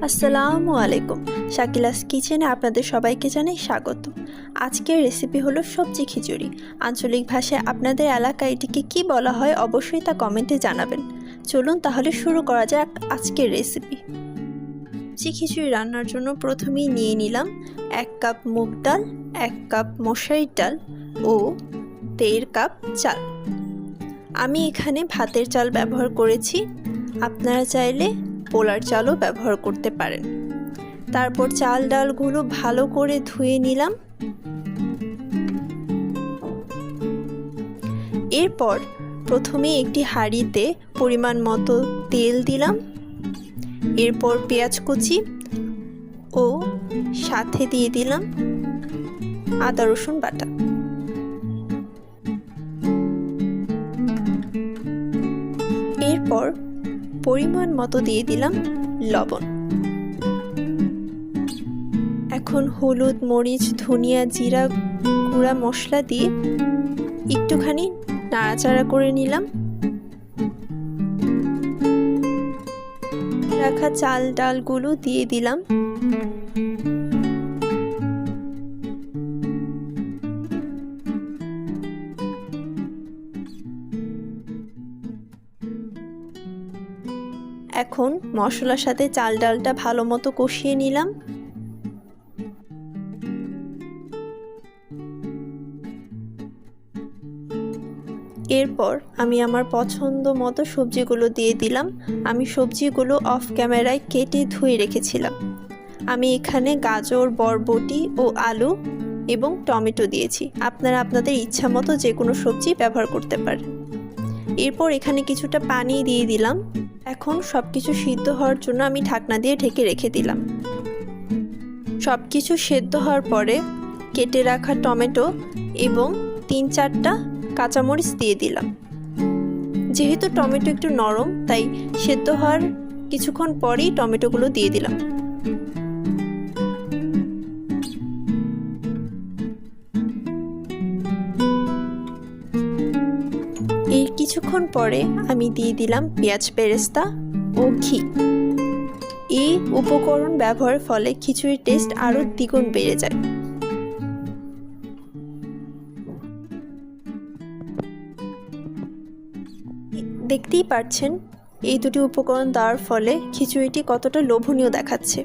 আসসালামু আলাইকুম। শাকিলাস কিচেনে আপনাদের সবাইকে জানাই স্বাগত। আজকের রেসিপি হলো সবজি খিচুড়ি। আঞ্চলিক ভাষায় আপনাদের এলাকায় এটিকে কী বলা হয় অবশ্যই তা কমেন্টে জানাবেন। চলুন তাহলে শুরু করা যাক আজকের রেসিপি। সবজি খিচুড়ি রান্নার জন্য প্রথমেই নিয়ে নিলাম 1 কাপ মুগ ডাল, 1 কাপ মশারির ডাল ও 1.5 কাপ চাল। আমি এখানে ভাতের চাল ব্যবহার করেছি, আপনারা চাইলে পোলার চালও ব্যবহার করতে পারেন। তারপর চাল ডালগুলো ভালো করে ধুয়ে নিলাম। এরপর প্রথমে একটি হাঁড়িতে পরিমাণ মতো তেল দিলাম, এরপর পেঁয়াজ কুচি ও সাথে দিয়ে দিলাম আদা রসুন বাটা। এরপর পরিমাণ মতো দিয়ে দিলাম লবণ। এখন হলুদ, মরিচ, ধনিয়া, জিরা গুঁড়া মশলা দিয়ে একটুখানি নাড়াচাড়া করে নিলাম। রাখা চাল ডালগুলো দিয়ে দিলাম। এখন মশলার সাথে চাল ডালটা ভালো মতো কষিয়ে নিলাম। এরপর আমি আমার পছন্দ মতো সবজিগুলো দিয়ে দিলাম। আমি সবজিগুলো অফ ক্যামেরায় কেটে ধুয়ে রেখেছিলাম। আমি এখানে গাজর, বরবটি ও আলু এবং টমেটো দিয়েছি। আপনারা আপনাদের ইচ্ছা মতো যে কোনো সবজি ব্যবহার করতে পারেন। এরপর এখানে কিছুটা পানি দিয়ে দিলাম। এখন সব কিছু সিদ্ধ হওয়ার জন্য আমি ঢাকনা দিয়ে ঢেকে রেখে দিলাম। সব কিছু সেদ্ধ হওয়ার পরে কেটে রাখা টমেটো এবং 3-4টা কাঁচামরিচ দিয়ে দিলাম। যেহেতু টমেটো একটু নরম, তাই সেদ্ধ হওয়ার কিছুক্ষণ পরেই টমেটোগুলো দিয়ে দিলাম। এর কিছুক্ষণ পরে আমি দিয়ে দিলাম পেঁয়াজ বেরেস্তা ও ঘি। এই উপকরণ ব্যবহারের ফলে খিচুড়ির টেস্ট আরও দ্বিগুণ বেড়ে যায়। দেখতেই পাচ্ছেন এই দুটি উপকরণ দেওয়ার ফলে খিচুড়িটি কতটা লোভনীয় দেখাচ্ছে।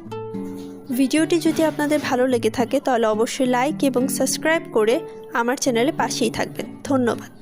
ভিডিওটি যদি আপনাদের ভালো লেগে থাকে তাহলে অবশ্যই লাইক এবং সাবস্ক্রাইব করে আমার চ্যানেলে পাশেই থাকবেন। ধন্যবাদ।